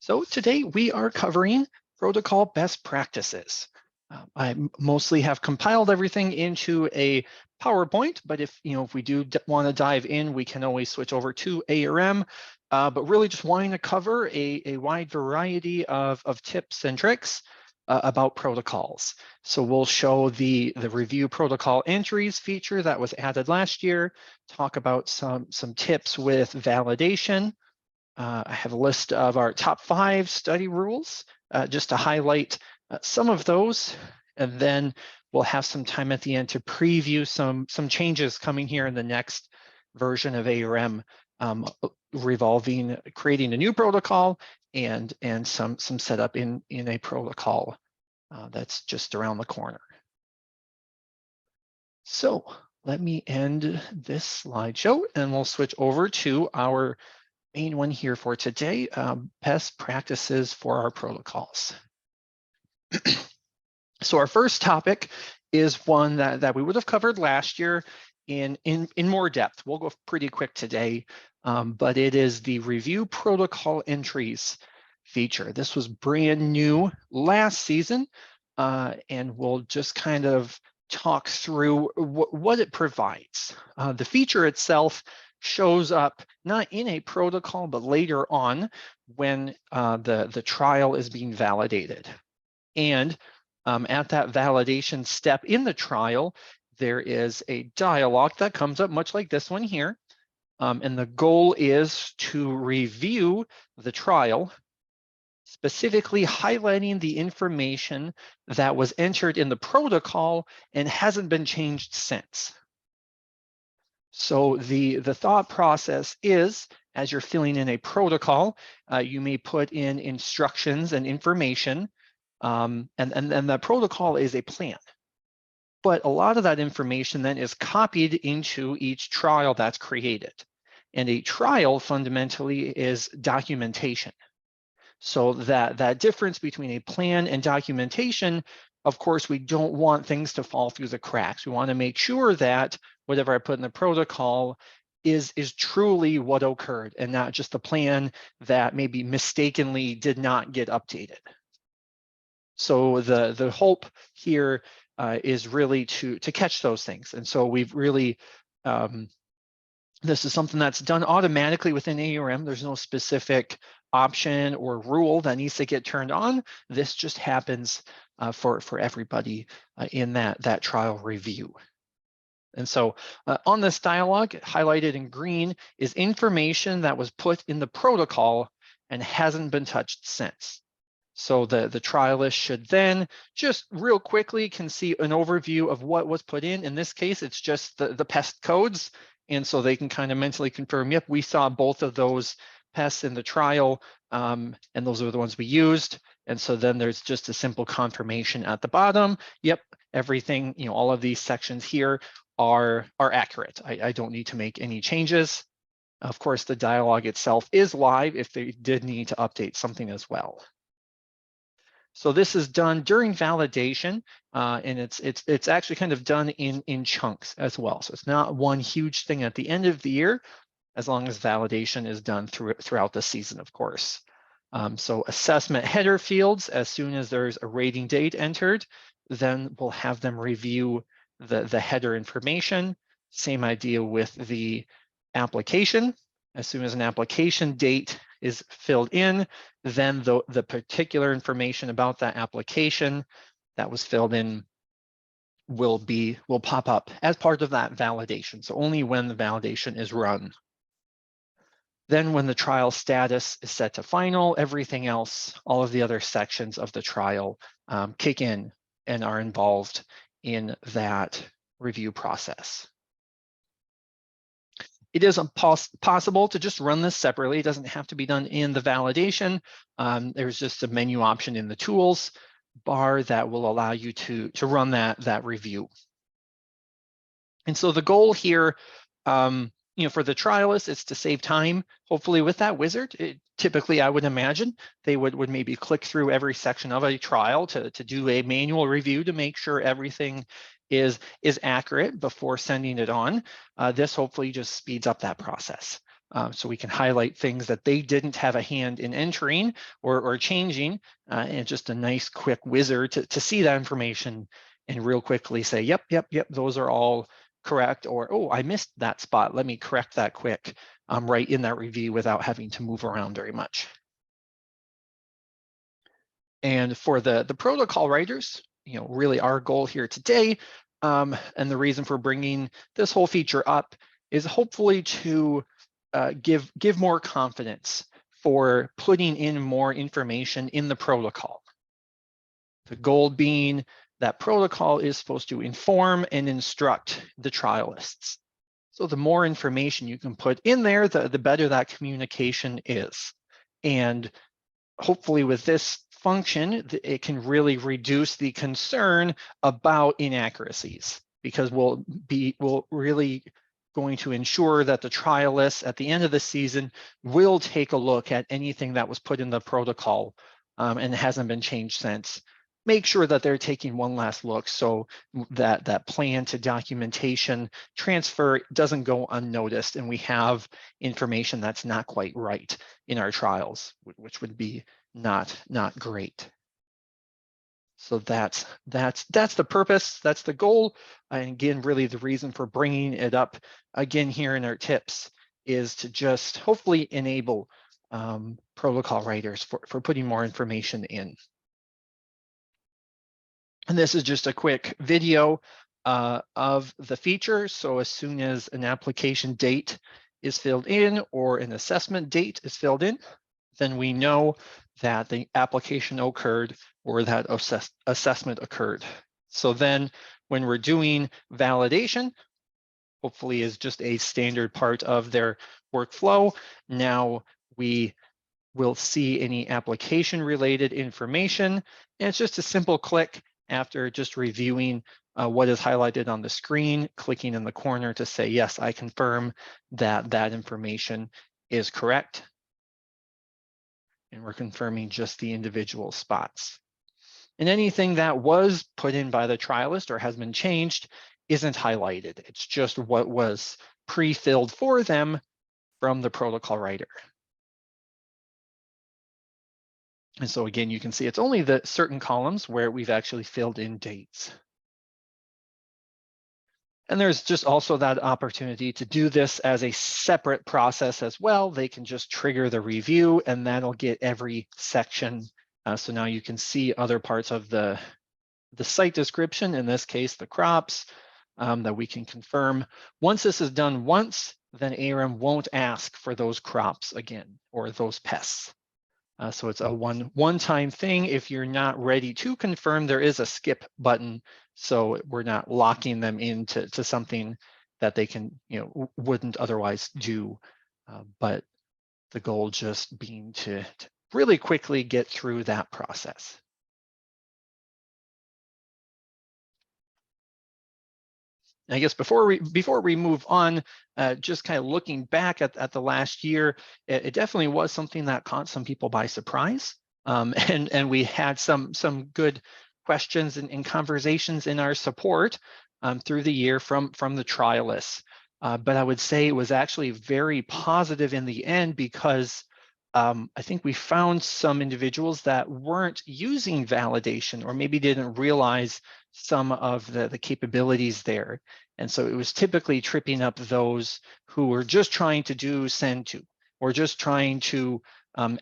So today we are covering protocol best practices. I mostly have compiled everything into a PowerPoint, but if we do want to dive in, we can always switch over to ARM. But really just wanting to cover a wide variety of tips and tricks about protocols. So we'll show the review protocol entries feature that was added last year, talk about some tips with validation. I have a list of our top 5 study rules, just to highlight some of those, and then we'll have some time at the end to preview some changes coming here in the next version of ARM, creating a new protocol and some setup in a protocol that's just around the corner. So let me end this slideshow and we'll switch over to our main one here for today, best practices for our protocols. So our first topic is one that we would have covered last year in more depth. We'll go pretty quick today, but it is the review protocol entries feature. This was brand new last season, and we'll just kind of talk through what it provides. The feature itself shows up not in a protocol, but later on when the trial is being validated. And at that validation step in the trial, there is a dialog that comes up much like this one here. And the goal is to review the trial, specifically highlighting the information that was entered in the protocol and hasn't been changed since. So the thought process is, as you're filling in a protocol, you may put in instructions and information, and the protocol is a plan. But a lot of that information then is copied into each trial that's created. And a trial fundamentally is documentation. So that difference between a plan and documentation, of course, we don't want things to fall through the cracks. We want to make sure that whatever I put in the protocol is truly what occurred and not just the plan that maybe mistakenly did not get updated. So the hope here is really to catch those things. And so we've really, this is something that's done automatically within ARM. There's no specific option or rule that needs to get turned on. This just happens for everybody in that trial review. And so on this dialog, highlighted in green, is information that was put in the protocol and hasn't been touched since. So the trialist should then just real quickly can see an overview of what was put in. In this case, it's just the pest codes. And so they can kind of mentally confirm, yep, we saw both of those pests in the trial, and those are the ones we used. And so then there's just a simple confirmation at the bottom. Yep, everything, all of these sections here are accurate. I don't need to make any changes. Of course, the dialog itself is live if they did need to update something as well. So this is done during validation, and it's actually kind of done in chunks as well. So it's not one huge thing at the end of the year, as long as validation is done throughout the season, of course. So assessment header fields, as soon as there's a rating date entered, then we'll have them review the header information. Same idea with the application. As soon as an application date is filled in, then the particular information about that application that was filled in will pop up as part of that validation. So only when the validation is run. Then when the trial status is set to final, everything else, all of the other sections of the trial kick in and are involved in that review process. It is possible to just run this separately. It doesn't have to be done in the validation. There's just a menu option in the tools bar that will allow you to run that review. And so the goal here, for the trialist, is to save time. Hopefully with that wizard, typically I would imagine they would maybe click through every section of a trial to do a manual review to make sure everything is accurate before sending it on. This hopefully just speeds up that process. So we can highlight things that they didn't have a hand in entering or changing, and just a nice quick wizard to see that information and real quickly say, yep, those are all correct, or, oh, I missed that spot. Let me correct that quick right in that review without having to move around very much. And for the protocol writers, really our goal here today, and the reason for bringing this whole feature up is hopefully to give more confidence for putting in more information in the protocol. The goal being that protocol is supposed to inform and instruct the trialists. So the more information you can put in there, the better that communication is. And hopefully with this function, it can really reduce the concern about inaccuracies, because we'll really going to ensure that the trialists at the end of the season will take a look at anything that was put in the protocol and hasn't been changed since. Make sure that they're taking one last look so that plan to documentation transfer doesn't go unnoticed and we have information that's not quite right in our trials, which would be not great. So that's the purpose, that's the goal. And again, really the reason for bringing it up again here in our tips is to just hopefully enable protocol writers for putting more information in. And this is just a quick video of the feature. So as soon as an application date is filled in or an assessment date is filled in, then we know that the application occurred or that assessment occurred. So then when we're doing validation, hopefully is just a standard part of their workflow. Now we will see any application related information. And it's just a simple click after just reviewing what is highlighted on the screen, clicking in the corner to say, yes, I confirm that that information is correct. And we're confirming just the individual spots. And anything that was put in by the trialist or has been changed isn't highlighted. It's just what was pre-filled for them from the protocol writer. And so again, you can see it's only the certain columns where we've actually filled in dates. And there's just also that opportunity to do this as a separate process as well. They can just trigger the review and that'll get every section. So now you can see other parts of the site description, in this case, the crops, that we can confirm. Once this is done once, then ARM won't ask for those crops again or those pests. So it's a one-time thing. If you're not ready to confirm, there is a skip button. So we're not locking them into something that they can, wouldn't otherwise do. But the goal just being to really quickly get through that process. I guess before we move on, just kind of looking back at the last year, it definitely was something that caught some people by surprise. And we had some good questions and conversations in our support through the year from the trialists. But I would say it was actually very positive in the end because I think we found some individuals that weren't using validation or maybe didn't realize some of the capabilities there. And so it was typically tripping up those who were just trying to do send to, or just trying to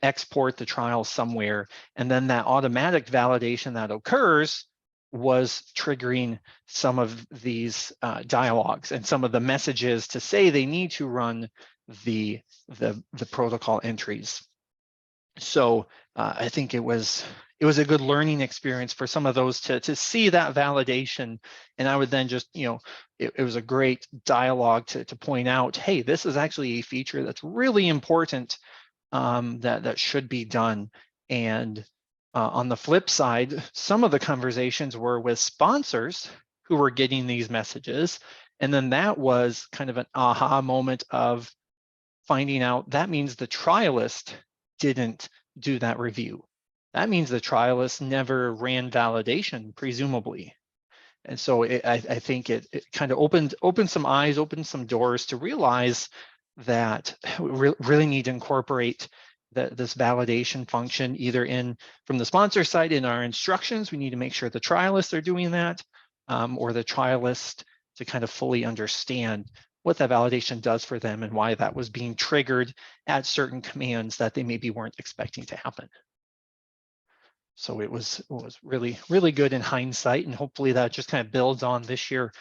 export the trial somewhere. And then that automatic validation that occurs was triggering some of these dialogues and some of the messages to say they need to run the protocol entries. So I think it was a good learning experience for some of those to see that validation. And I would then just, it was a great dialogue to point out, hey, this is actually a feature that's really important that should be done. And on the flip side, some of the conversations were with sponsors who were getting these messages. And then that was kind of an aha moment of finding out that means the trialist didn't do that review. That means the trialist never ran validation, presumably. And so I think it kind of opened some eyes, opened some doors to realize that we really need to incorporate this validation function either in from the sponsor side in our instructions. We need to make sure the trialists are doing that, or the trialist to kind of fully understand what that validation does for them and why that was being triggered at certain commands that they maybe weren't expecting to happen. So it was really, really good in hindsight, and hopefully that just kind of builds on this year.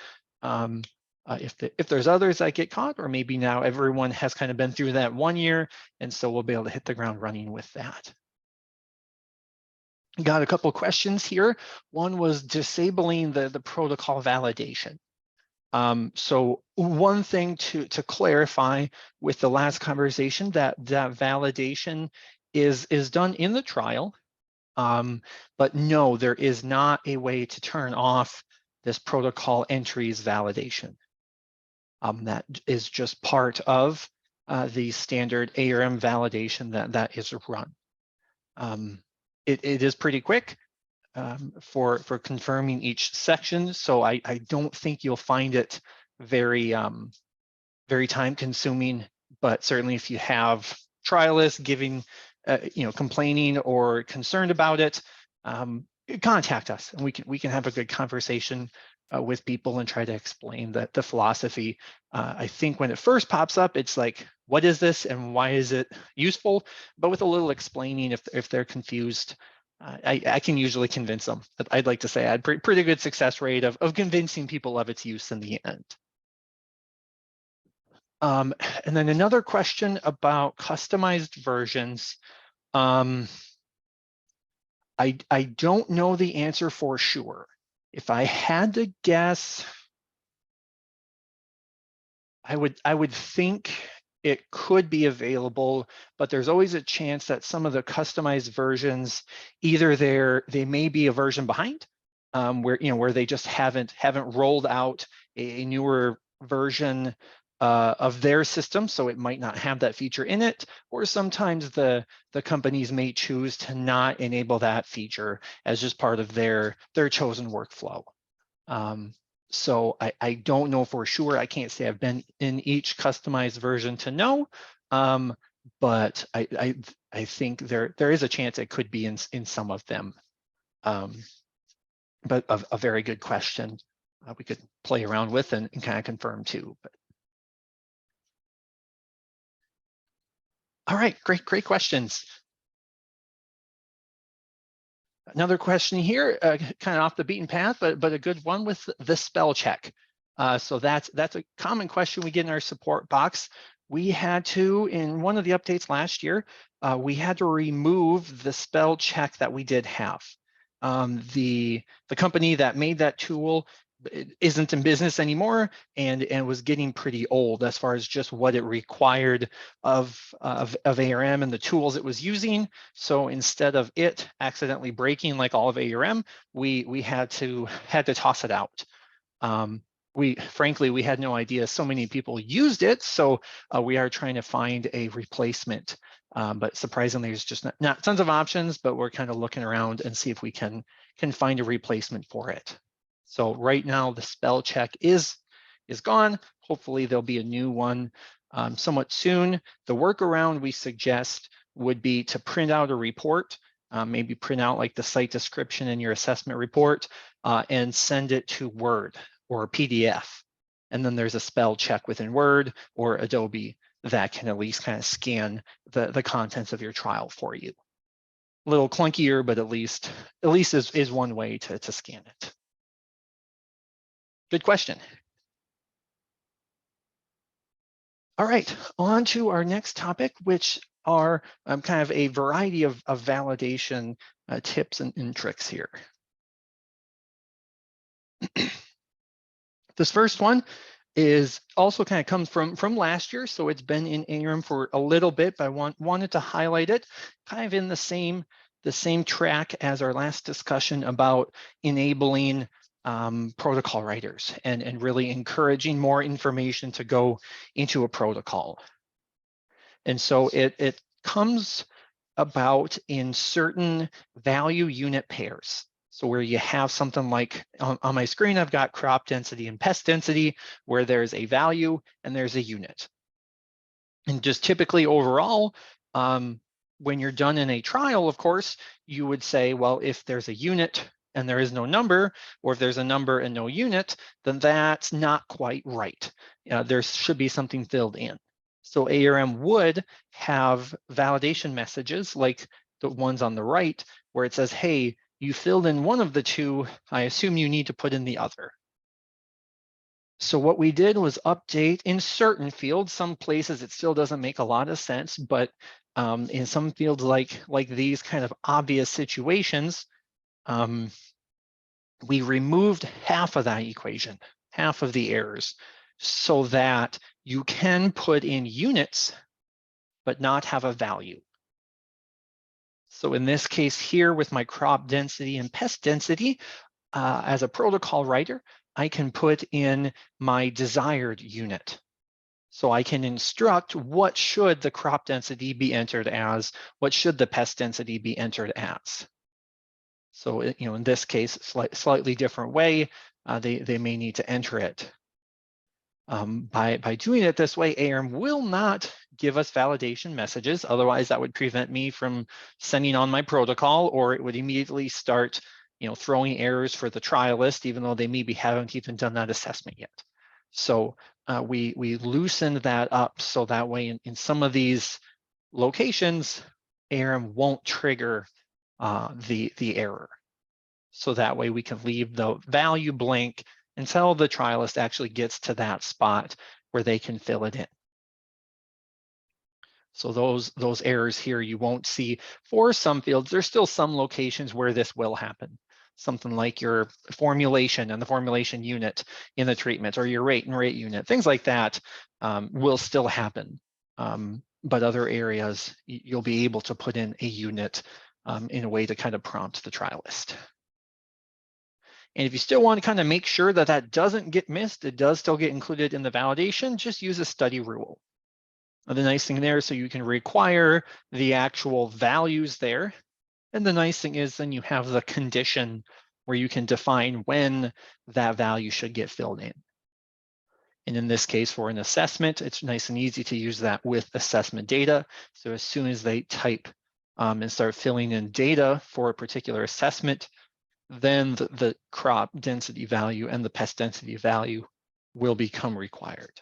If there's others that get caught, or maybe now everyone has kind of been through that 1 year, and so we'll be able to hit the ground running with that. Got a couple of questions here. One was disabling the protocol validation. So one thing to clarify with the last conversation, that validation is done in the trial. But no, there is not a way to turn off this protocol entries validation. That is just part of the standard ARM validation that is run. It is pretty quick for confirming each section, so I don't think you'll find it very very time consuming. But certainly, if you have trialists giving complaining or concerned about it, contact us, and we can have a good conversation with people and try to explain the philosophy. I think when it first pops up, it's like, what is this and why is it useful? But with a little explaining, if they're confused, I can usually convince them. But I'd like to say I had pretty good success rate of convincing people of its use in the end. And then another question about customized versions. I don't know the answer for sure. If I had to guess, I would think it could be available, but there's always a chance that some of the customized versions, either they may be a version behind, where they just haven't rolled out a newer version of their system, so it might not have that feature in it, or sometimes the companies may choose to not enable that feature as just part of their chosen workflow. So I don't know for sure. I can't say I've been in each customized version to know, but I think there is a chance it could be in some of them. But a very good question we could play around with and kind of confirm too. But. All right, great questions. Another question here, kind of off the beaten path, but a good one with the spell check. So that's a common question we get in our support box. We had to, in one of the updates last year, we had to remove the spell check that we did have. The company that made that tool isn't in business anymore, and was getting pretty old as far as just what it required of ARM and the tools it was using. So instead of it accidentally breaking like all of ARM, we had to toss it out. Frankly, we had no idea so many people used it, so we are trying to find a replacement. But surprisingly, there's just not tons of options, but we're kind of looking around and see if we can find a replacement for it. So right now the spell check is gone. Hopefully there'll be a new one somewhat soon. The workaround we suggest would be to print out a report, maybe print out like the site description in your assessment report, and send it to Word or a PDF. And then there's a spell check within Word or Adobe that can at least kind of scan the contents of your trial for you. A little clunkier, but at least is one way to scan it. Good question. All right, on to our next topic, which are kind of a variety of validation tips and tricks here. This first one is also kind of comes from last year, so it's been in ARM for a little bit, but I wanted to highlight it kind of in the same track as our last discussion about enabling protocol writers and really encouraging more information to go into a protocol. And so it comes about in certain value unit pairs. So where you have something like on my screen, I've got crop density and pest density, where there's a value and there's a unit. And just typically overall, when you're done in a trial, of course, you would say, well, if there's a unit and there is no number, or if there's a number and no unit, then that's not quite right. There should be something filled in. So ARM would have validation messages like the ones on the right, where it says, hey, you filled in one of the two, I assume you need to put in the other. So what we did was update in certain fields. Some places it still doesn't make a lot of sense, but in some fields like these kind of obvious situations, we removed half of that equation, half of the errors, so that you can put in units, but not have a value. So in this case here with my crop density and pest density, as a protocol writer, I can put in my desired unit. So I can instruct what should the crop density be entered as, what should the pest density be entered as. So in this case, slightly different way, they may need to enter it. By doing it this way, ARM will not give us validation messages. Otherwise, that would prevent me from sending on my protocol, or it would immediately start throwing errors for the trialist, even though they maybe haven't even done that assessment yet. So we loosened that up so that way in some of these locations, ARM won't trigger the error. So that way we can leave the value blank until the trialist actually gets to that spot where they can fill it in. So those errors here you won't see for some fields. There's still some locations where this will happen. Something like your formulation and the formulation unit in the treatment, or your rate and rate unit, things like that will still happen. But other areas, you'll be able to put in a unit in a way to kind of prompt the trialist. And if you still want to kind of make sure that that doesn't get missed, it does still get included in the validation, just use a study rule. And the nice thing there, so you can require the actual values there. And the nice thing is then you have the condition where you can define when that value should get filled in. And in this case, for an assessment, it's nice and easy to use that with assessment data. So as soon as they type and start filling in data for a particular assessment, then the crop density value and the pest density value will become required.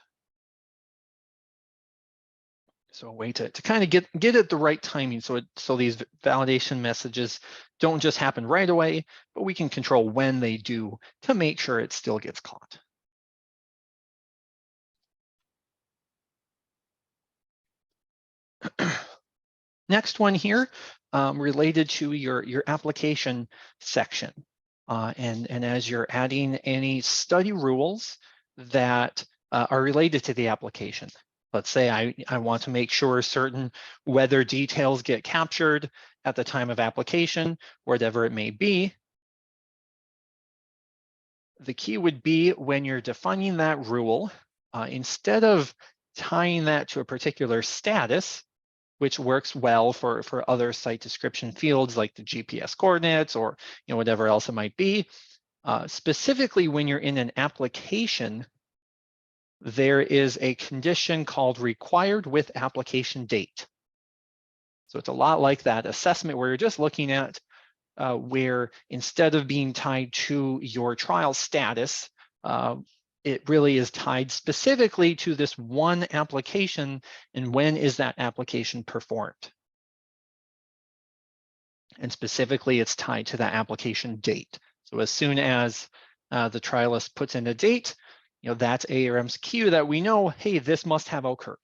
So a way to kind of get it the right timing, so these validation messages don't just happen right away, but we can control when they do to make sure it still gets caught. Next one here, related to your application section. And as you're adding any study rules that are related to the application. Let's say I want to make sure certain weather details get captured at the time of application, whatever it may be. The key would be when you're defining that rule, instead of tying that to a particular status, which works well for other site description fields like the GPS coordinates or whatever else it might be. Specifically, when you're in an application, there is a condition called required with application date. So it's a lot like that assessment where you're just looking at where instead of being tied to your trial status, it really is tied specifically to this one application and when is that application performed. And specifically, it's tied to that application date. So as soon as the trialist puts in a date, that's ARM's cue that we know, hey, this must have occurred.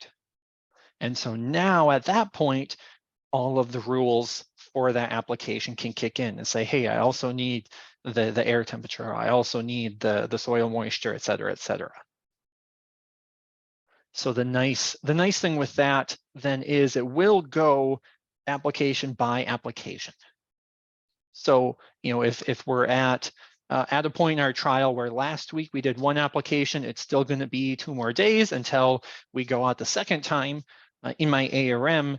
And so now at that point, all of the rules for that application can kick in and say, hey, I also need the air temperature. I also need the soil moisture, et cetera, et cetera. So the nice thing with that then is it will go application by application. So, if we're at a point in our trial where last week we did one application, it's still going to be 2 more days until we go out the second time. In my ARM,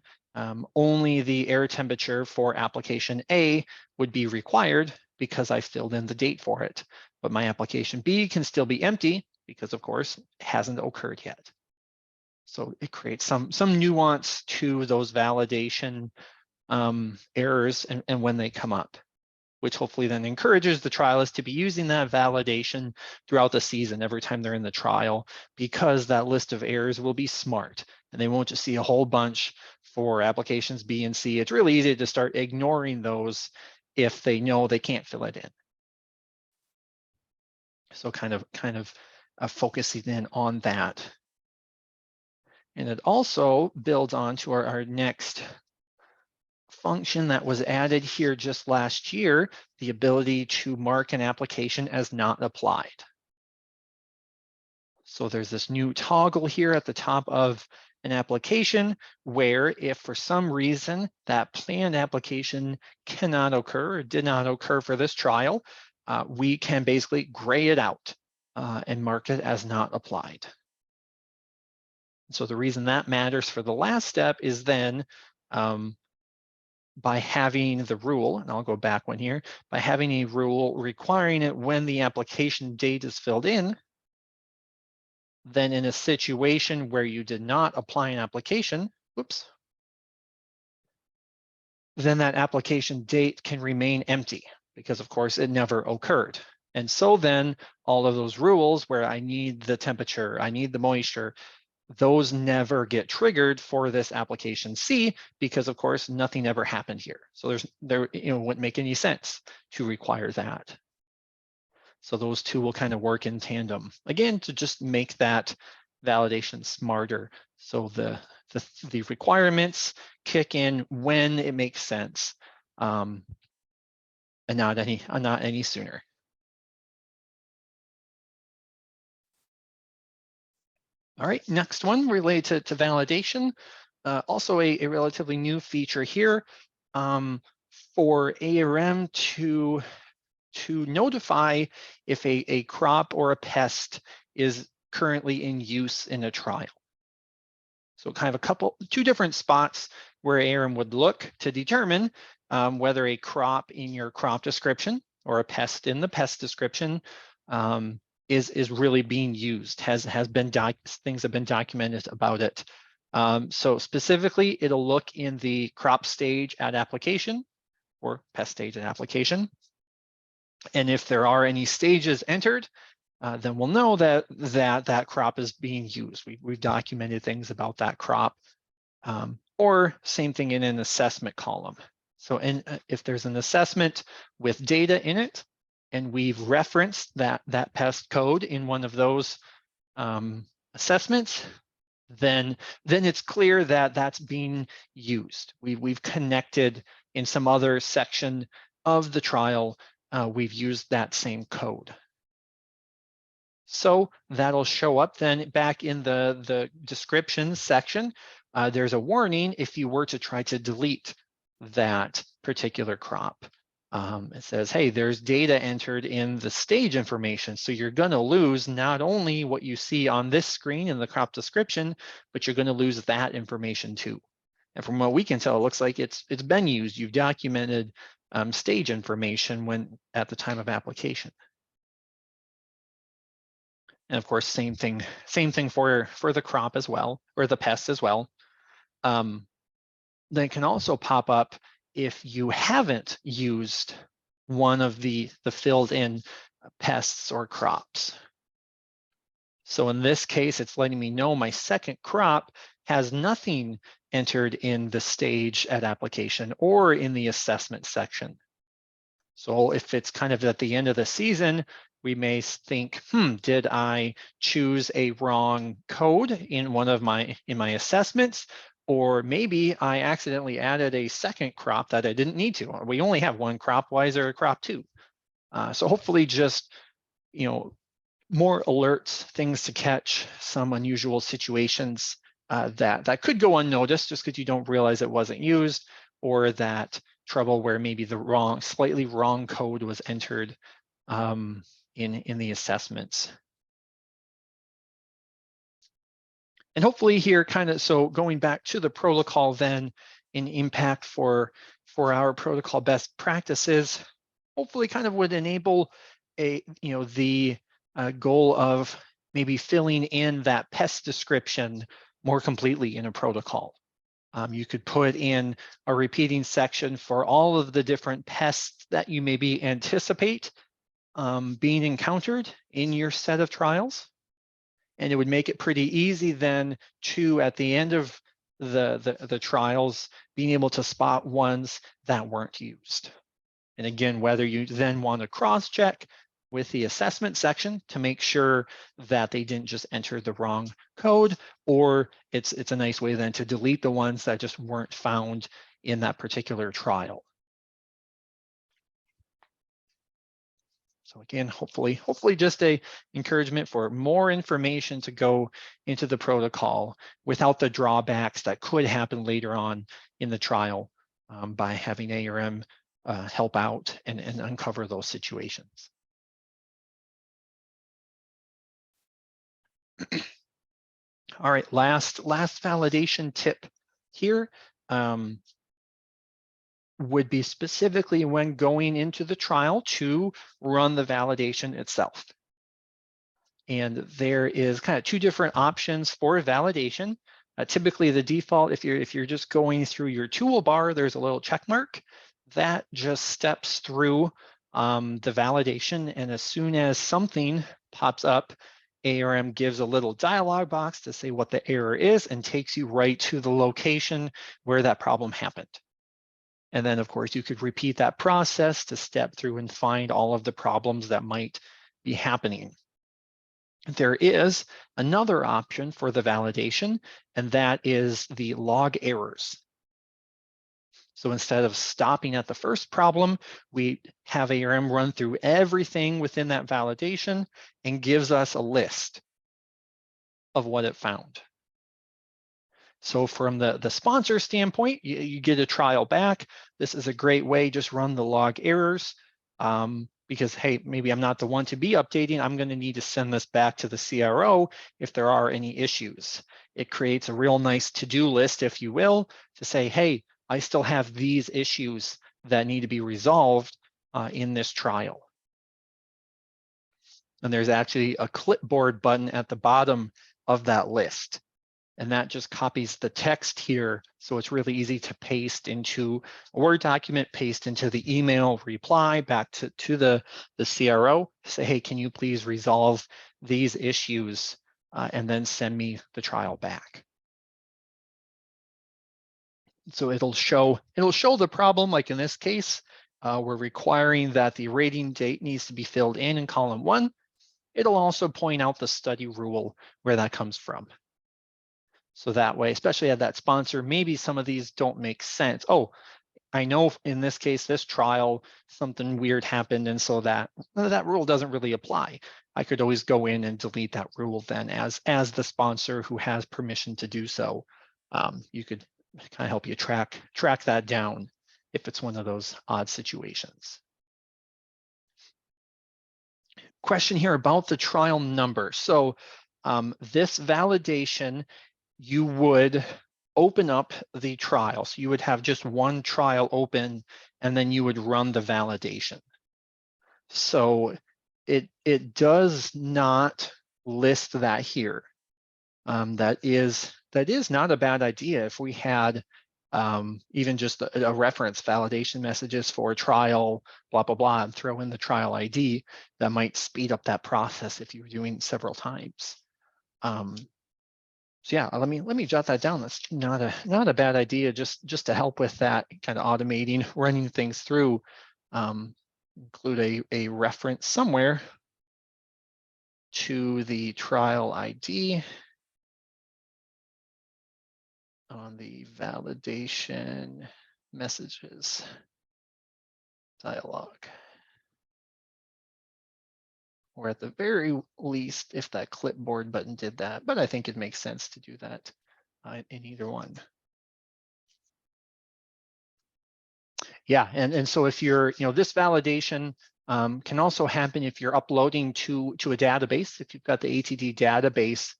only the air temperature for application A would be required because I filled in the date for it. But my application B can still be empty because, of course, it hasn't occurred yet. So it creates some nuance to those validation errors and when they come up, which hopefully then encourages the trialists to be using that validation throughout the season every time they're in the trial, because that list of errors will be smart and they won't just see a whole bunch for applications B and C. It's really easy to start ignoring those if they know they can't fill it in. So kind of focusing in on that. And it also builds on to our next function that was added here just last year, the ability to mark an application as not applied. So there's this new toggle here at the top of an application where if for some reason that planned application cannot occur or did not occur for this trial, we can basically gray it out and mark it as not applied. So the reason that matters for the last step is then by having the rule, and I'll go back one here, by having a rule requiring it when the application date is filled in, then in a situation where you did not apply an application, whoops, then that application date can remain empty because of course it never occurred. And so then all of those rules where I need the temperature, I need the moisture, those never get triggered for this application C because of course nothing ever happened here. So there wouldn't make any sense to require that. So those two will kind of work in tandem, again, to just make that validation smarter. So the requirements kick in when it makes sense, and not any sooner. All right, next one related to validation. Also a relatively new feature here for ARM to notify if a crop or a pest is currently in use in a trial. So kind of two different spots where ARM would look to determine whether a crop in your crop description or a pest in the pest description is really being used, things have been documented about it. So specifically, it'll look in the crop stage at application or pest stage at application. And if there are any stages entered, then we'll know that crop is being used. We've documented things about that crop, or same thing in an assessment column. So if there's an assessment with data in it, and we've referenced that pest code in one of those assessments, then it's clear that that's being used. We've connected in some other section of the trial. We've used that same code. So that'll show up then back in the description section. There's a warning if you were to try to delete that particular crop. It says, hey, there's data entered in the stage information. So you're going to lose not only what you see on this screen in the crop description, but you're going to lose that information too. And from what we can tell, it looks like it's been used. You've documented stage information at the time of application. And of course, same thing for the crop as well, or the pest as well. Then it can also pop up if you haven't used one of the filled in pests or crops. So in this case, it's letting me know my second crop has nothing entered in the stage at application or in the assessment section. So if it's kind of at the end of the season, we may think, did I choose a wrong code in one of my assessments? Or maybe I accidentally added a second crop that I didn't need to. We only have one crop. Why is there a crop two? So hopefully just, more alerts, things to catch some unusual situations that could go unnoticed just because you don't realize it wasn't used, or that trouble where maybe the slightly wrong code was entered in the assessments. And hopefully here so going back to the protocol then, in impact for our protocol best practices, hopefully kind of would enable the goal of maybe filling in that pest description more completely in a protocol. You could put in a repeating section for all of the different pests that you maybe anticipate being encountered in your set of trials. And it would make it pretty easy then to, at the end of the trials, being able to spot ones that weren't used. And again, whether you then want to cross-check with the assessment section to make sure that they didn't just enter the wrong code, or it's a nice way then to delete the ones that just weren't found in that particular trial. So again, hopefully just a encouragement for more information to go into the protocol without the drawbacks that could happen later on in the trial by having ARM help out and uncover those situations. All right, last validation tip here would be specifically when going into the trial to run the validation itself. And there is kind of two different options for validation. Typically the default, if you're just going through your toolbar, there's a little check mark that just steps through the validation. And as soon as something pops up, ARM gives a little dialog box to say what the error is and takes you right to the location where that problem happened. And then of course you could repeat that process to step through and find all of the problems that might be happening. There is another option for the validation, and that is the log errors. So instead of stopping at the first problem, we have ARM run through everything within that validation and gives us a list of what it found. So from the sponsor standpoint, you get a trial back. This is a great way, just run the log errors because, hey, maybe I'm not the one to be updating. I'm going to need to send this back to the CRO if there are any issues. It creates a real nice to-do list, if you will, to say, hey, I still have these issues that need to be resolved in this trial. And there's actually a clipboard button at the bottom of that list. And that just copies the text here. So it's really easy to paste into a Word document, paste into the email reply back to the CRO, say, hey, can you please resolve these issues and then send me the trial back. So it'll show the problem, like in this case, we're requiring that the rating date needs to be filled in column 1. It'll also point out the study rule where that comes from. So that way, especially at that sponsor, maybe some of these don't make sense. Oh, I know in this case, this trial, something weird happened, and so that rule doesn't really apply. I could always go in and delete that rule then as the sponsor who has permission to do so. You could kind of help you track that down if it's one of those odd situations. Question here about the trial number. So this validation, you would open up the trial. So you would have just one trial open and then you would run the validation. So it does not list that here. That is not a bad idea. If we had even just a reference validation messages for trial, blah, blah, blah, and throw in the trial ID, that might speed up that process if you're doing several times. So yeah, let me jot that down. That's not a bad idea, just to help with that kind of automating, running things through. Include a reference somewhere to the trial ID on the validation messages dialog. Or at the very least, if that clipboard button did that, but I think it makes sense to do that in either one. Yeah, and so if you're, this validation can also happen if you're uploading to a database. If you've got the ATD database,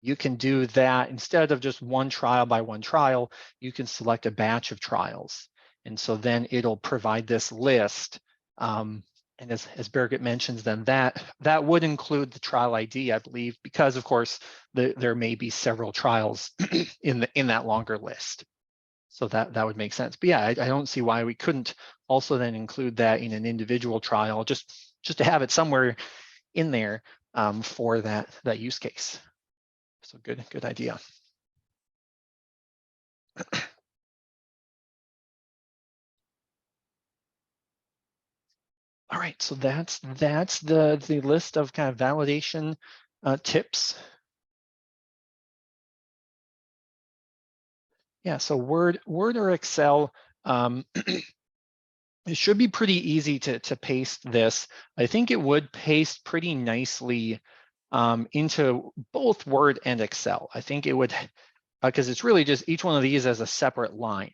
you can do that instead of just one trial by one trial. You can select a batch of trials, and so then it'll provide this list And as Birgit mentions, then that would include the trial ID, I believe, because of course there may be several trials in that longer list. So that would make sense. But yeah, I don't see why we couldn't also then include that in an individual trial, just to have it somewhere in there for that use case. So good idea. All right, so that's the list of kind of validation tips. Yeah, so Word or Excel, it should be pretty easy to paste this. I think it would paste pretty nicely into both Word and Excel. I think it would, because it's really just each one of these as a separate line.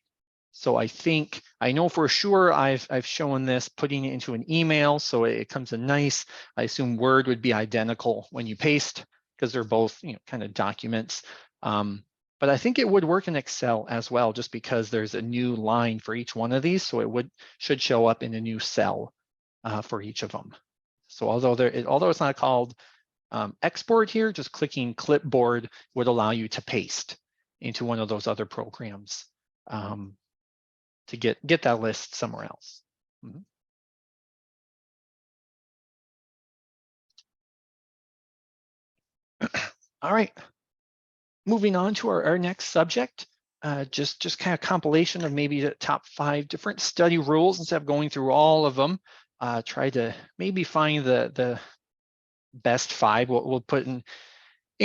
So I know for sure I've shown this putting it into an email, so it comes in nice. I assume Word would be identical when you paste because they're both kind of documents. But I think it would work in Excel as well, just because there's a new line for each one of these, so it should show up in a new cell for each of them. So although it's not called export here, just clicking clipboard would allow you to paste into one of those other programs to get that list somewhere else. Mm-hmm. All right, moving on to our next subject, just kind of compilation of maybe the top 5 different study rules. Instead of going through all of them, try to maybe find the best 5. We'll put in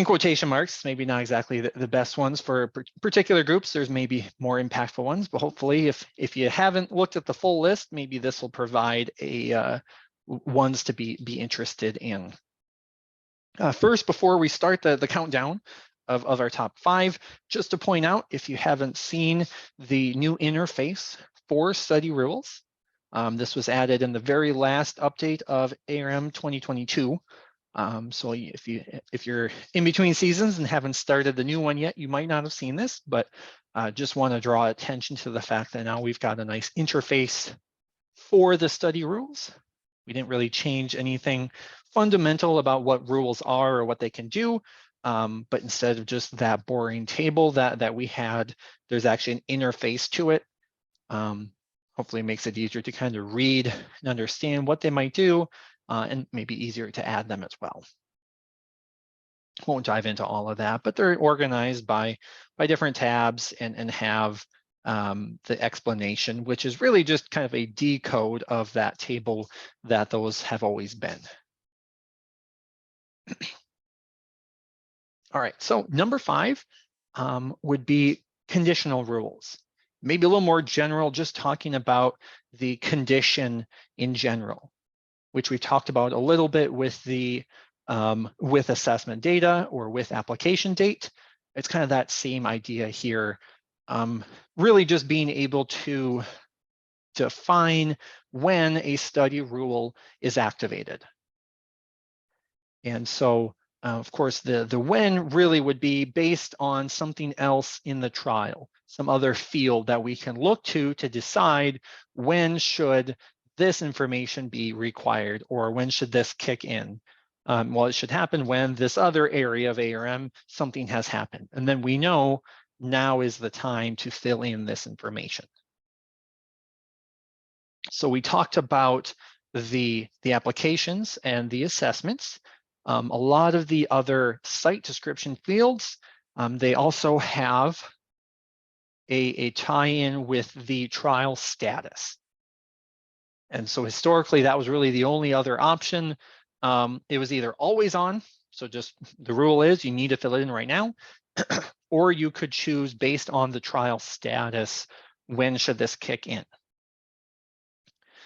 quotation marks, maybe not exactly the best ones for particular groups. There's maybe more impactful ones, but hopefully if you haven't looked at the full list, maybe this will provide ones to be interested in. First, before we start the countdown of our top 5, just to point out, if you haven't seen the new interface for study rules, this was added in the very last update of ARM 2022. So if you're in between seasons and haven't started the new one yet, you might not have seen this, but just want to draw attention to the fact that now we've got a nice interface for the study rules. We didn't really change anything fundamental about what rules are or what they can do, but instead of just that boring table that we had, there's actually an interface to it. Hopefully it makes it easier to kind of read and understand what they might do, and maybe easier to add them as well. Won't dive into all of that, but they're organized by different tabs and have the explanation, which is really just kind of a decode of that table that those have always been. All right, so number 5 would be conditional rules. Maybe a little more general, just talking about the condition in general, which we talked about a little bit with the with assessment data or with application date. It's kind of that same idea here. Really just being able to define when a study rule is activated. And so, of course, the when really would be based on something else in the trial, some other field that we can look to decide when should this information be required or when should this kick in. Well, it should happen when this other area of ARM, something has happened. And then we know now is the time to fill in this information. So we talked about the applications and the assessments. A lot of the other site description fields, they also have a tie-in with the trial status. And so historically, that was really the only other option. It was either always on, so just the rule is you need to fill it in right now, or you could choose based on the trial status, when should this kick in?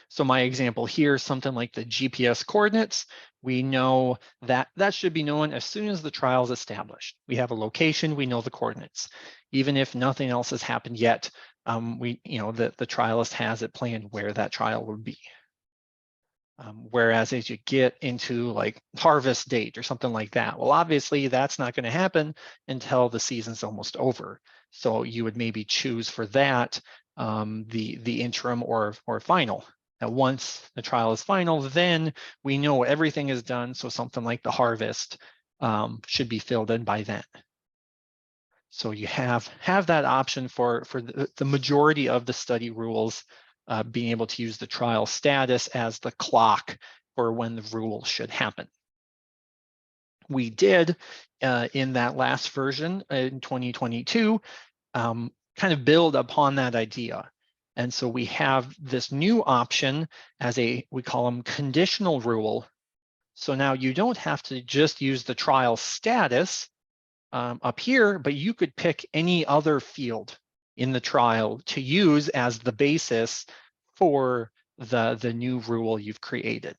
So my example here, something like the GPS coordinates, we know that that should be known as soon as the trial is established. We have a location, we know the coordinates. Even if nothing else has happened yet, the trialist has it planned where that trial would be. Whereas as you get into like harvest date or something like that, well, obviously that's not going to happen until the season's almost over. So you would maybe choose for that the interim or final Now, once the trial is final, then we know everything is done. So something like the harvest should be filled in by then. So you have that option for the majority of the study rules, being able to use the trial status as the clock for when the rule should happen. We did, in that last version in 2022, kind of build upon that idea. And so we have this new option as we call them conditional rule. So now you don't have to just use the trial status up here, but you could pick any other field in the trial to use as the basis for the new rule you've created.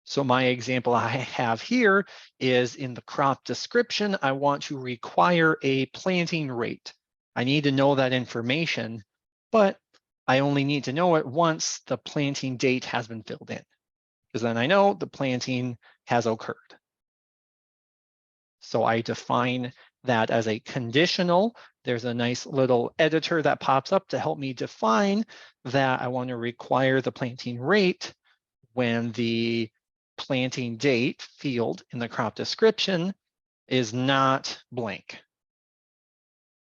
So my example I have here is in the crop description, I want to require a planting rate. I need to know that information, but I only need to know it once the planting date has been filled in, because then I know the planting has occurred. So I define that as a conditional. There's a nice little editor that pops up to help me define that I want to require the planting rate when the planting date field in the crop description is not blank.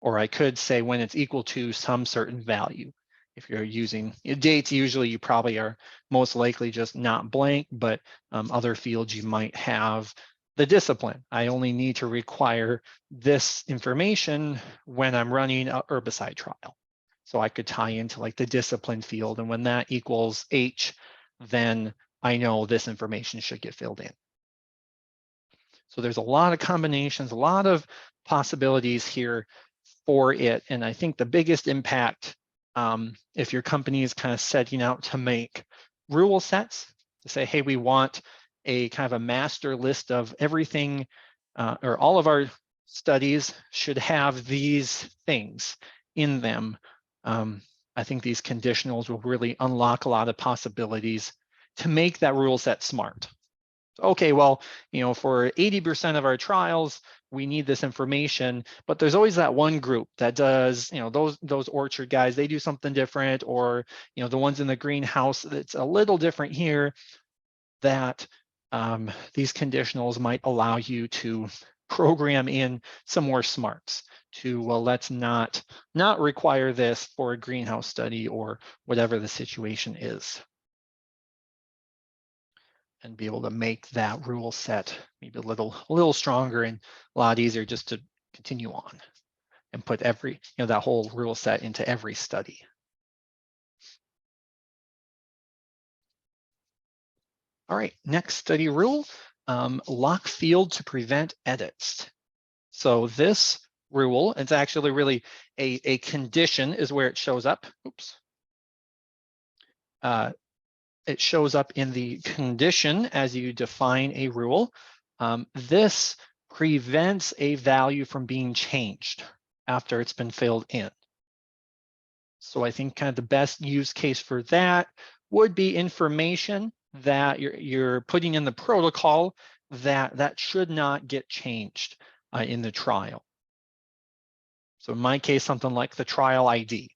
Or I could say when it's equal to some certain value. If you're using dates, usually you probably are most likely just not blank, but other fields you might have the discipline. I only need to require this information when I'm running a herbicide trial. So I could tie into like the discipline field, and when that equals H, then I know this information should get filled in. So there's a lot of combinations, a lot of possibilities here for it. And I think the biggest impact, if your company is kind of setting out to make rule sets, to say, hey, we want a kind of a master list of everything, or all of our studies should have these things in them. I think these conditionals will really unlock a lot of possibilities to make that rule set smart. Okay, well, for 80% of our trials, we need this information, but there's always that one group that does, those orchard guys, they do something different, or, the ones in the greenhouse, that's a little different here, that these conditionals might allow you to program in some more smarts to, well, let's not require this for a greenhouse study or whatever the situation is, and be able to make that rule set maybe a little stronger and a lot easier just to continue on and put that whole rule set into every study. All right, next study rule, lock field to prevent edits. So this rule, it's actually really a condition is where it shows up. Oops. It shows up in the condition as you define a rule. This prevents a value from being changed after it's been filled in. So I think kind of the best use case for that would be information that you're putting in the protocol that should not get changed in the trial. So in my case, something like the trial ID.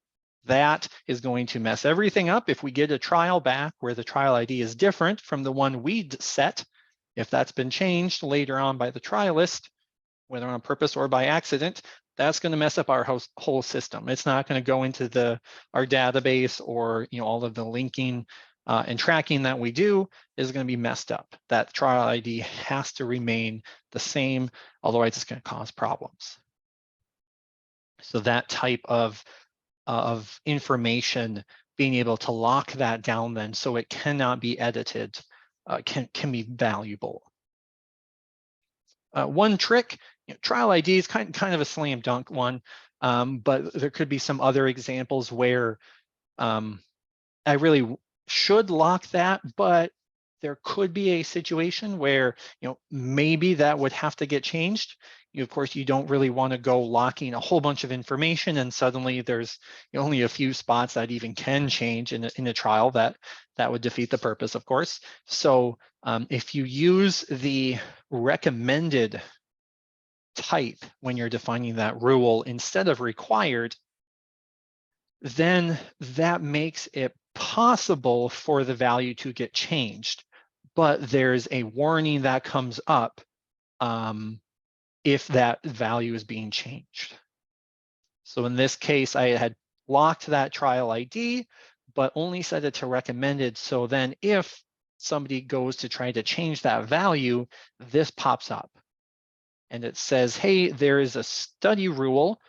That is going to mess everything up if we get a trial back where the trial ID is different from the one we'd set. If that's been changed later on by the trialist, whether on purpose or by accident, that's going to mess up our whole system. It's not going to go into our database, or all of the linking and tracking that we do is going to be messed up. That trial ID has to remain the same, otherwise it's going to cause problems. So that type of information, being able to lock that down then so it cannot be edited, can be valuable. One trick, trial ID is kind of a slam dunk one, but there could be some other examples where I really should lock that, but there could be a situation where maybe that would have to get changed. Of course, you don't really want to go locking a whole bunch of information and suddenly there's only a few spots that even can change in a trial. That would defeat the purpose, of course. So if you use the recommended type when you're defining that rule instead of required, then that makes it possible for the value to get changed, but there's a warning that comes up if that value is being changed. So in this case, I had locked that trial ID, but only set it to recommended. So then if somebody goes to try to change that value, this pops up. And it says, hey, there is a study rule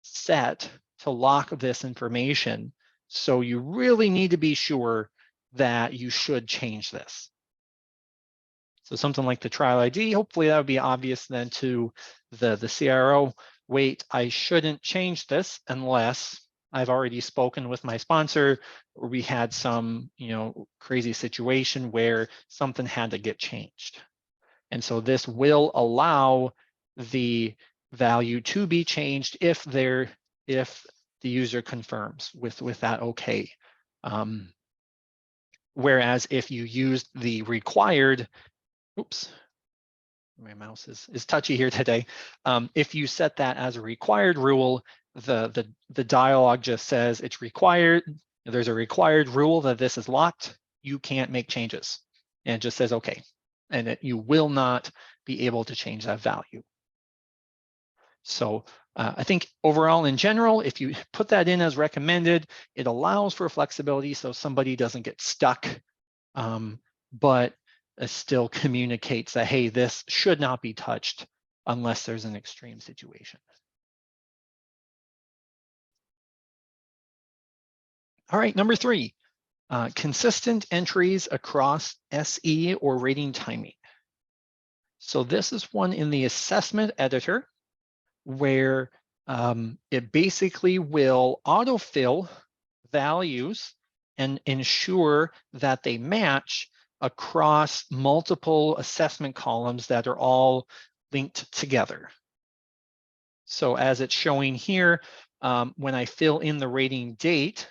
set to lock this information. So you really need to be sure that you should change this. So something like the trial ID, hopefully that would be obvious then to the CRO. Wait, I shouldn't change this unless I've already spoken with my sponsor, or we had some, crazy situation where something had to get changed. And so this will allow the value to be changed if the user confirms with that okay. Whereas if you used the required, oops, my mouse is touchy here today. If you set that as a required rule, the dialog just says it's required. There's a required rule that this is locked. You can't make changes. And it just says okay. And you will not be able to change that value. So I think overall in general, if you put that in as recommended, it allows for flexibility so somebody doesn't get stuck, but it still communicates that, hey, this should not be touched unless there's an extreme situation. All right, number 3, consistent entries across SE or rating timing. So this is one in the assessment editor where it basically will autofill values and ensure that they match across multiple assessment columns that are all linked together. So as it's showing here, when I fill in the rating date,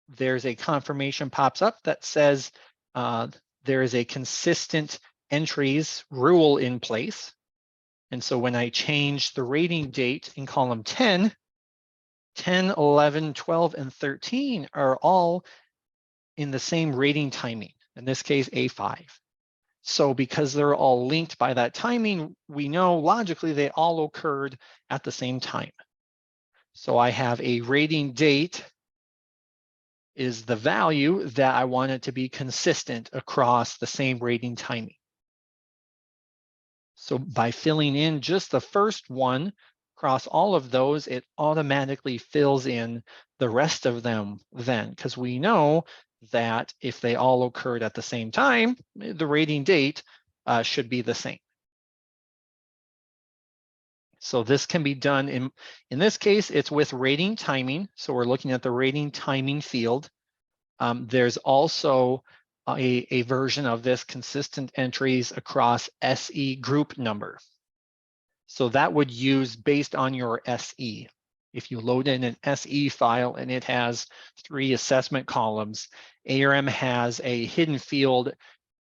there's a confirmation pops up that says there is a consistent entries rule in place. And so when I change the rating date in column 10, 11, 12, and 13 are all in the same rating timing, in this case, A5. So because they're all linked by that timing, we know logically they all occurred at the same time. So I have a rating date is the value that I want it to be consistent across the same rating timing. So by filling in just the first one across all of those, it automatically fills in the rest of them then, because we know that if they all occurred at the same time, the rating date should be the same. So this can be done in this case, it's with rating timing. So we're looking at the rating timing field. There's also a version of this consistent entries across SE group number. So that would use based on your SE. If you load in an SE file and it has 3 assessment columns, ARM has a hidden field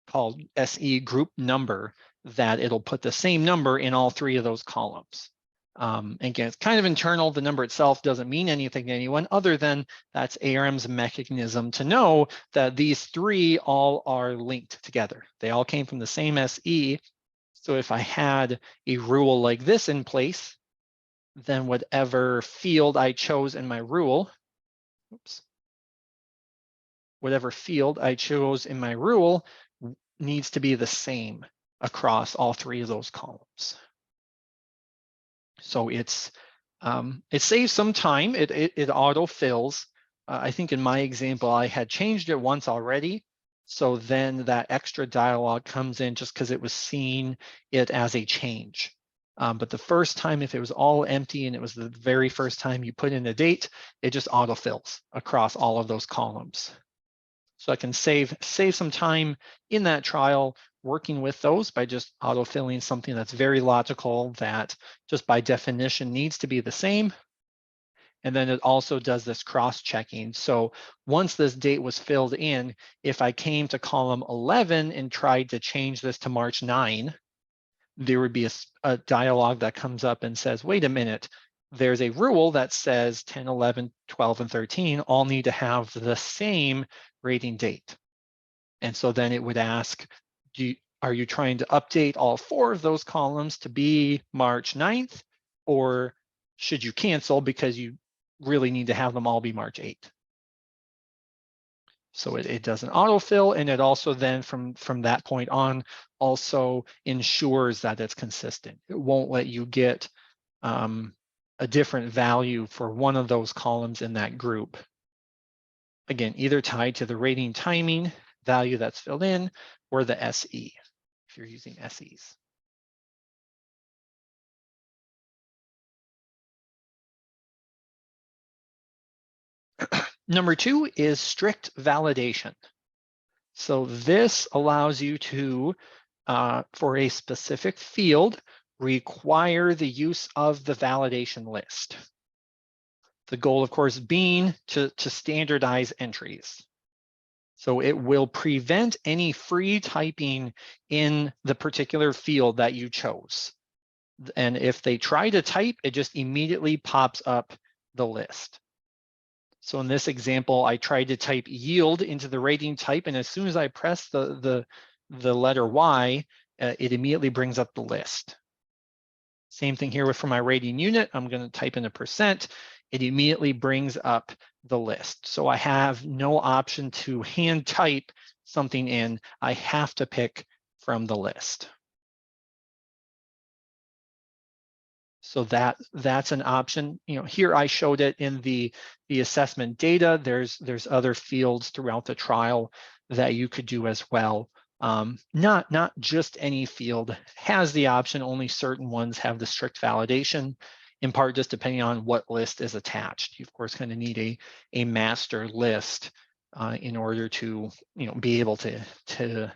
called SE group number that it'll put the same number in all 3 of those columns. Again, it's kind of internal. The number itself doesn't mean anything to anyone other than that's ARM's mechanism to know that these 3 all are linked together. They all came from the same SE. So if I had a rule like this in place, then whatever field I chose in my rule, whatever field I chose in my rule needs to be the same across all 3 of those columns. So it saves some time. It auto fills. I think in my example, I had changed it once already. So then that extra dialog comes in just because it was seeing it as a change. But the first time, if it was all empty and it was the very first time you put in a date, it just auto fills across all of those columns. So I can save some time in that trial working with those by just auto-filling something that's very logical that just by definition needs to be the same. And then it also does this cross-checking. So once this date was filled in, if I came to column 11 and tried to change this to March 9, there would be a dialog that comes up and says, wait a minute, there's a rule that says 10, 11, 12, and 13 all need to have the same rating date. And so then it would ask, are you trying to update all 4 of those columns to be March 9th, or should you cancel because you really need to have them all be March 8th? So it does an autofill, and it also then from that point on also ensures that it's consistent. It won't let you get a different value for one of those columns in that group. Again, either tied to the rating timing value that's filled in or the SE, if you're using SEs. Number 2 is strict validation. So this allows you to, for a specific field, require the use of the validation list. The goal, of course, being to standardize entries. So it will prevent any free typing in the particular field that you chose. And if they try to type, it just immediately pops up the list. So in this example, I tried to type yield into the rating type, and as soon as I press the letter Y, it immediately brings up the list. Same thing here for my rating unit. I'm going to type in a %. It immediately brings up the list. So I have no option to hand type something in. I have to pick from the list. So that's an option. You know, here I showed it in the assessment data. There's other fields throughout the trial that you could do as well. Not just any field has the option. Only certain ones have the strict validation, in part just depending on what list is attached. You of course kind of need a master list in order to be able to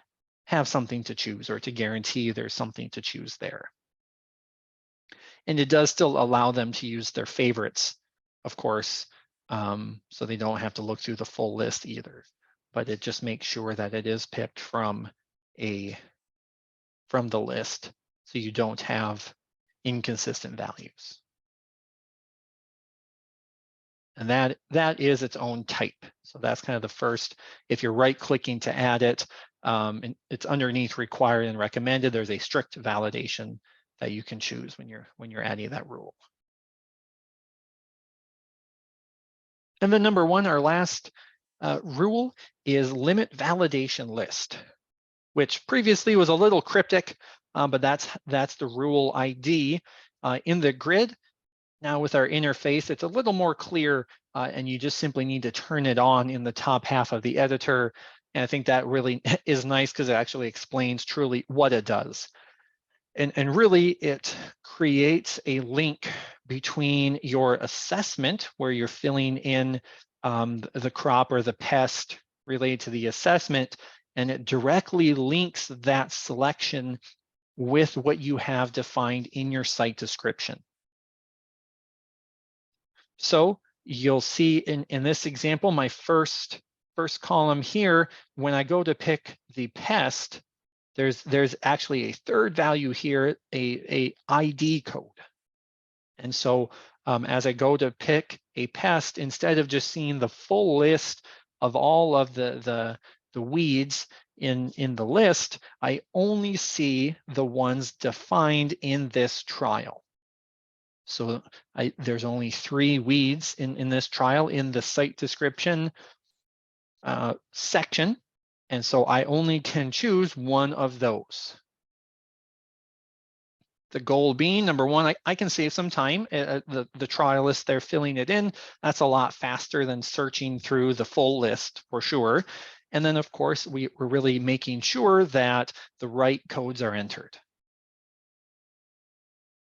have something to choose, or to guarantee there's something to choose there. And it does still allow them to use their favorites, of course, so they don't have to look through the full list either. But it just makes sure that it is picked from the list, so you don't have inconsistent values. And that is its own type. So that's kind of the first. If you're right-clicking to add it, and it's underneath required and recommended, there's a strict validation that you can choose when you're adding that rule. And then number 1, our last rule, is limit validation list, which previously was a little cryptic, but that's the rule ID in the grid. Now with our interface, it's a little more clear, and you just simply need to turn it on in the top half of the editor. And I think that really is nice because it actually explains truly what it does. And really, it creates a link between your assessment, where you're filling in the crop or the pest related to the assessment, and it directly links that selection with what you have defined in your site description. So you'll see in this example, my first column here, when I go to pick the pest, there's actually a third value here, a ID code. And so as I go to pick a pest, instead of just seeing the full list of all of the weeds in the list, I only see the ones defined in this trial. So there's only 3 weeds in this trial in the site description section. And so I only can choose one of those. The goal being, number 1, I can save some time. The trial list, they're filling it in. That's a lot faster than searching through the full list for sure. And then of course, we're really making sure that the right codes are entered.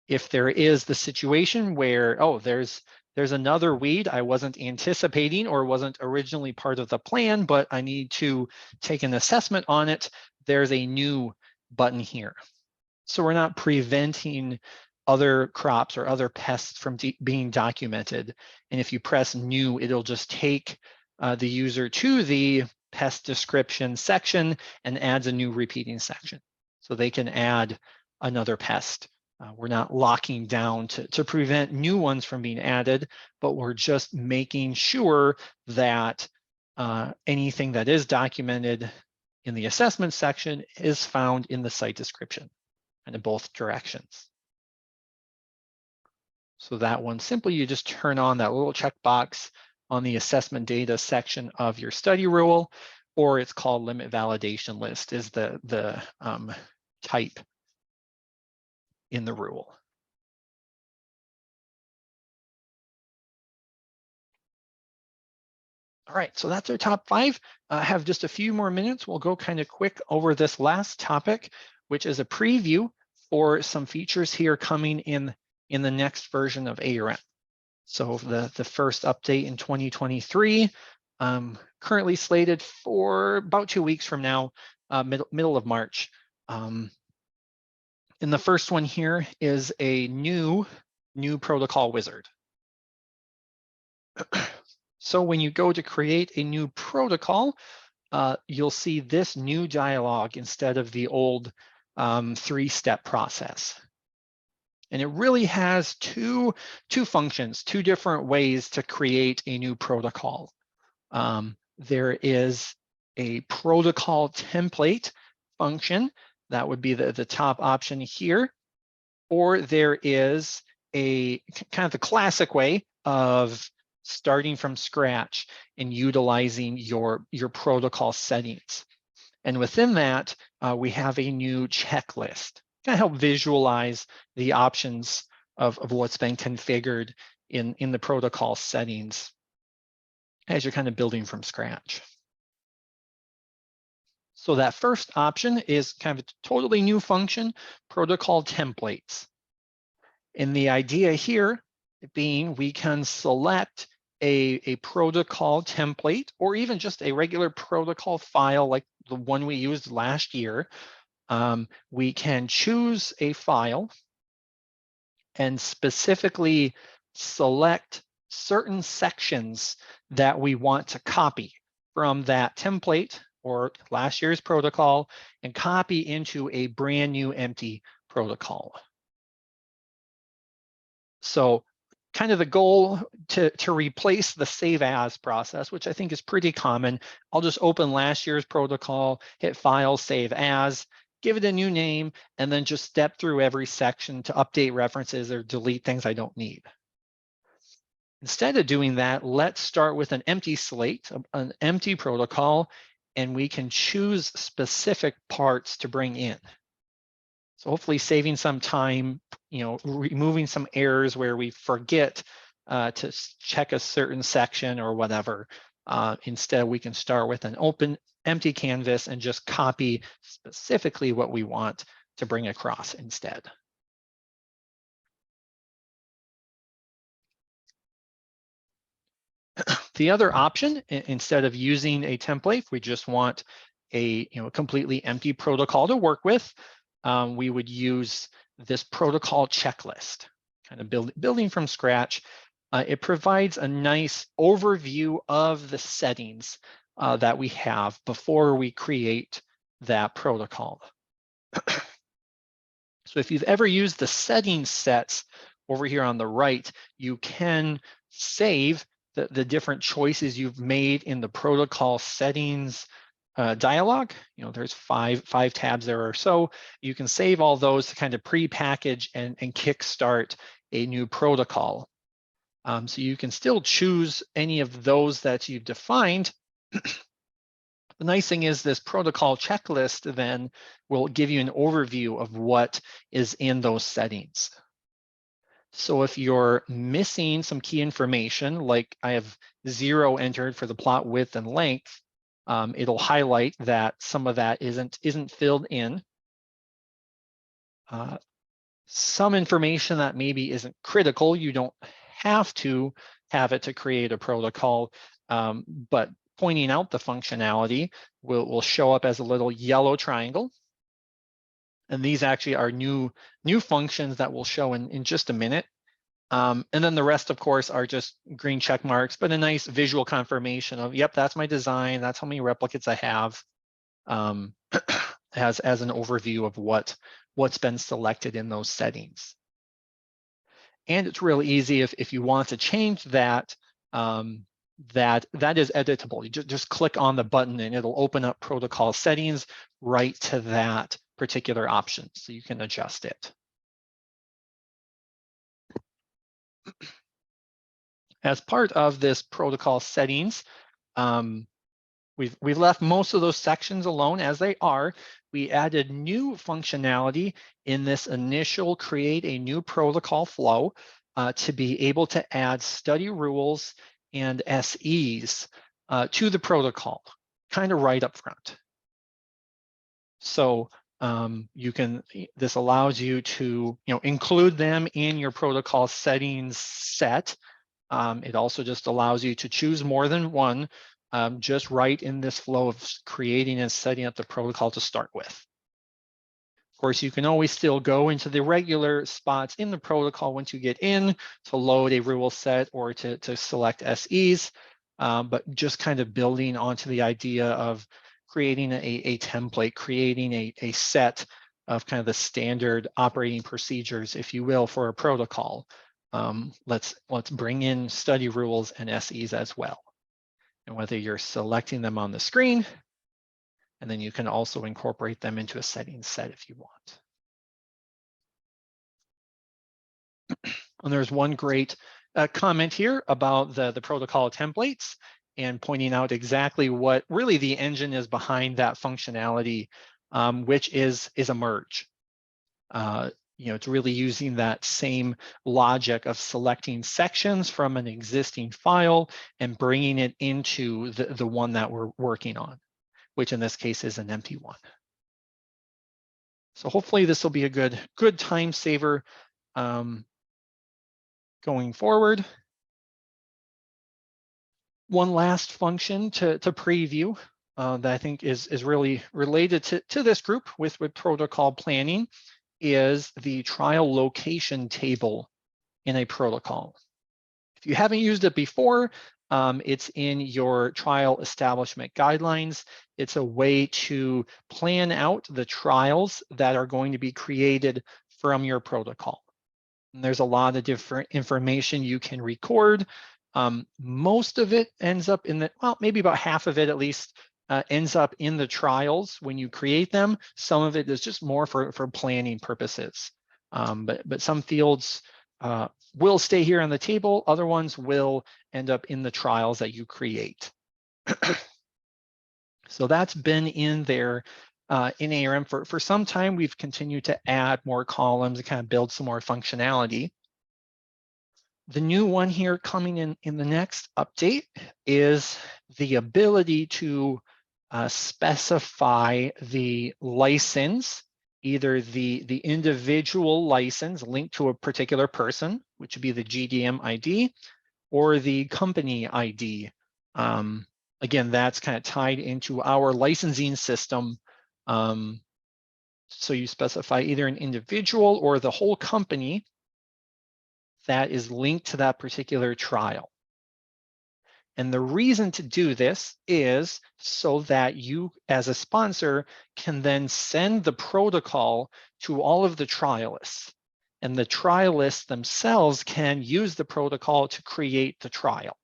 If there is the situation where, oh, there's another weed I wasn't anticipating or wasn't originally part of the plan, but I need to take an assessment on it, there's a new button here. So we're not preventing other crops or other pests from being documented. And if you press new, it'll just take the user to the pest description section and adds a new repeating section. So they can add another pest We're not locking down to prevent new ones from being added, but we're just making sure that anything that is documented in the assessment section is found in the site description and in both directions. So that one, simply you just turn on that little checkbox on the assessment data section of your study rule, or it's called limit validation list is the type in the rule. All right, so that's our top 5. I have just a few more minutes. We'll go kind of quick over this last topic, which is a preview for some features here coming in the next version of ARM. So the first update in 2023, currently slated for about 2 weeks from now, middle of March. And the first one here is a new protocol wizard. So when you go to create a new protocol, you'll see this new dialog instead of the old 3-step process. And it really has two functions, 2 different ways to create a new protocol. There is a protocol template function, that would be the top option here, or there is a kind of the classic way of starting from scratch and utilizing your protocol settings. And within that, we have a new checklist. Kind of help visualize the options of what's been configured in the protocol settings as you're kind of building from scratch. So that first option is kind of a totally new function, protocol templates. And the idea here being we can select a protocol template or even just a regular protocol file like the one we used last year. We can choose a file and specifically select certain sections that we want to copy from that template or last year's protocol and copy into a brand new empty protocol. So kind of the goal to replace the save as process, which I think is pretty common. I'll just open last year's protocol, hit file, save as, give it a new name, and then just step through every section to update references or delete things I don't need. Instead of doing that, let's start with an empty slate, an empty protocol, and we can choose specific parts to bring in. So hopefully saving some time, removing some errors where we forget to check a certain section or whatever. Instead, we can start with an open, empty canvas and just copy specifically what we want to bring across instead. The other option, instead of using a template, if we just want a completely empty protocol to work with, we would use this protocol checklist, kind of building from scratch. It provides a nice overview of the settings that we have before we create that protocol. So if you've ever used the settings sets over here on the right, you can save the different choices you've made in the protocol settings dialog. There's five tabs there or so. You can save all those to kind of pre-package and kickstart a new protocol. So you can still choose any of those that you've defined. The nice thing is this protocol checklist then will give you an overview of what is in those settings. So if you're missing some key information, like I have 0 entered for the plot width and length, it'll highlight that some of that isn't filled in. Some information that maybe isn't critical, you don't have to have it to create a protocol, but pointing out the functionality will show up as a little yellow triangle. And these actually are new functions that we'll show in just a minute. And then the rest, of course, are just green check marks, but a nice visual confirmation of, yep, that's my design. That's how many replicates I have, as an overview of what what's been selected in those settings. And it's really easy if you want to change that, that is editable. You just click on the button and it'll open up protocol settings right to that particular option, so you can adjust it. As part of this protocol settings, we've left most of those sections alone as they are. We added new functionality in this initial create a new protocol flow to be able to add study rules and SEs to the protocol, kind of right up front. So this allows you to include them in your protocol settings set. It also just allows you to choose more than one, just right in this flow of creating and setting up the protocol to start with. Of course, you can always still go into the regular spots in the protocol once you get in to load a rule set or to select SEs, but just kind of building onto the idea of creating a template, creating a set of kind of the standard operating procedures, if you will, for a protocol. Let's bring in study rules and SEs as well. And whether you're selecting them on the screen, and then you can also incorporate them into a settings set if you want. And there's one great comment here about the protocol templates and pointing out exactly what really the engine is behind that functionality, which is a merge. It's really using that same logic of selecting sections from an existing file and bringing it into the one that we're working on, which in this case is an empty one. So hopefully this will be a good time saver going forward. One last function to preview that I think is really related to this group with protocol planning is the trial location table in a protocol. If you haven't used it before, it's in your trial establishment guidelines. It's a way to plan out the trials that are going to be created from your protocol. And there's a lot of different information you can record. Most of it ends up in maybe about half of it at least ends up in the trials when you create them. Some of it is just more for planning purposes. But some fields will stay here on the table. Other ones will end up in the trials that you create. So that's been in there in ARM for some time. We've continued to add more columns and kind of build some more functionality. The new one here coming in the next update is the ability to specify the license, either the individual license linked to a particular person, which would be the GDM ID, or the company ID. Again, that's kind of tied into our licensing system. So you specify either an individual or the whole company that is linked to that particular trial. And the reason to do this is so that you, as a sponsor, can then send the protocol to all of the trialists. And the trialists themselves can use the protocol to create the trial.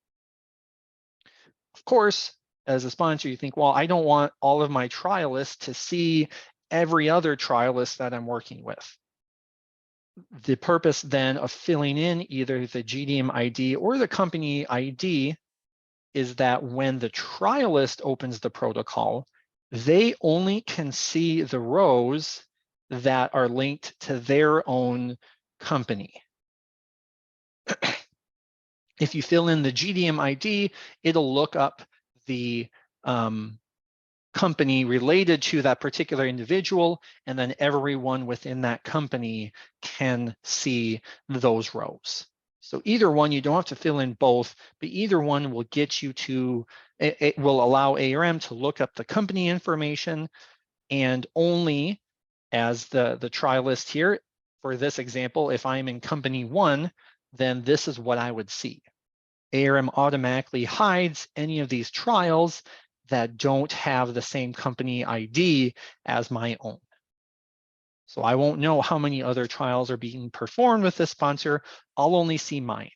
Of course, as a sponsor, you think, well, I don't want all of my trialists to see every other trialist that I'm working with. The purpose then of filling in either the GDM ID or the company ID is that when the trialist opens the protocol, they only can see the rows that are linked to their own company. If you fill in the GDM ID, it'll look up the company related to that particular individual, and then everyone within that company can see those rows. So either one, you don't have to fill in both, but either one will get you to, it will allow ARM to look up the company information, and only as the trialist here, for this example, if I'm in company 1, then this is what I would see. ARM automatically hides any of these trials that don't have the same company ID as my own. So I won't know how many other trials are being performed with this sponsor. I'll only see mine.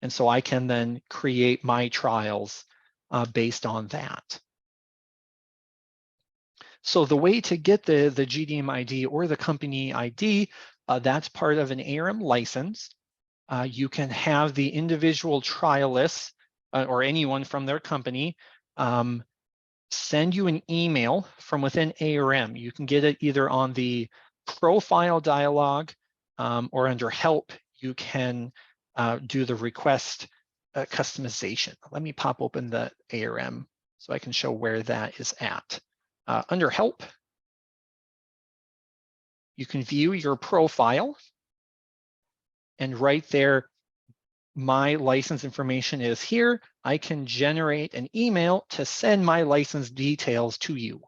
And so I can then create my trials based on that. So the way to get the GDM ID or the company ID, that's part of an ARM license. You can have the individual trialists or anyone from their company send you an email from within ARM. You can get it either on the profile dialog or under help. You can do the request customization. Let me pop open the ARM so I can show where that is at. Under help, you can view your profile, and right there, my license information is here. I can generate an email to send my license details to you.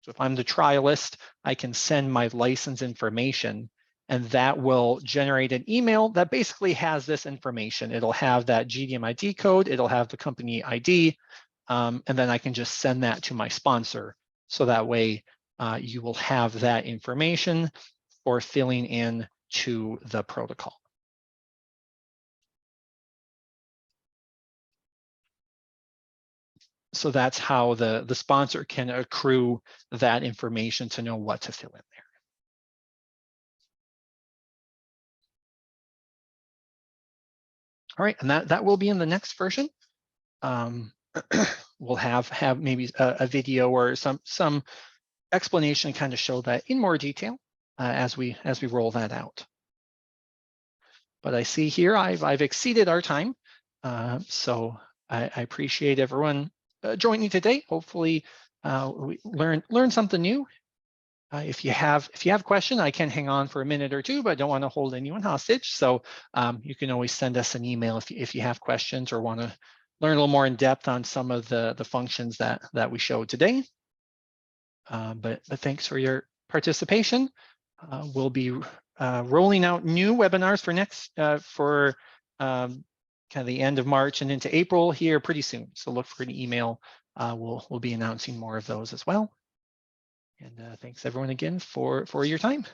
So if I'm the trialist, I can send my license information, and that will generate an email that basically has this information. It'll have that GDM ID code, it'll have the company ID, and then I can just send that to my sponsor. So that way you will have that information for filling in to the protocol. So that's how the sponsor can accrue that information to know what to fill in there. All right, and that will be in the next version. We'll have maybe a video or some explanation, kind of show that in more detail as we roll that out. But I see here I've exceeded our time, so I appreciate everyone joining today. Hopefully we learn something new. If you have a question, I can hang on for a minute or two, but I don't want to hold anyone hostage. So you can always send us an email if you have questions or want to learn a little more in depth on some of the functions that we showed today. But thanks for your participation. We'll be rolling out new webinars for kind of the end of March and into April here pretty soon. So look for an email. We'll be announcing more of those as well. And thanks everyone again for your time.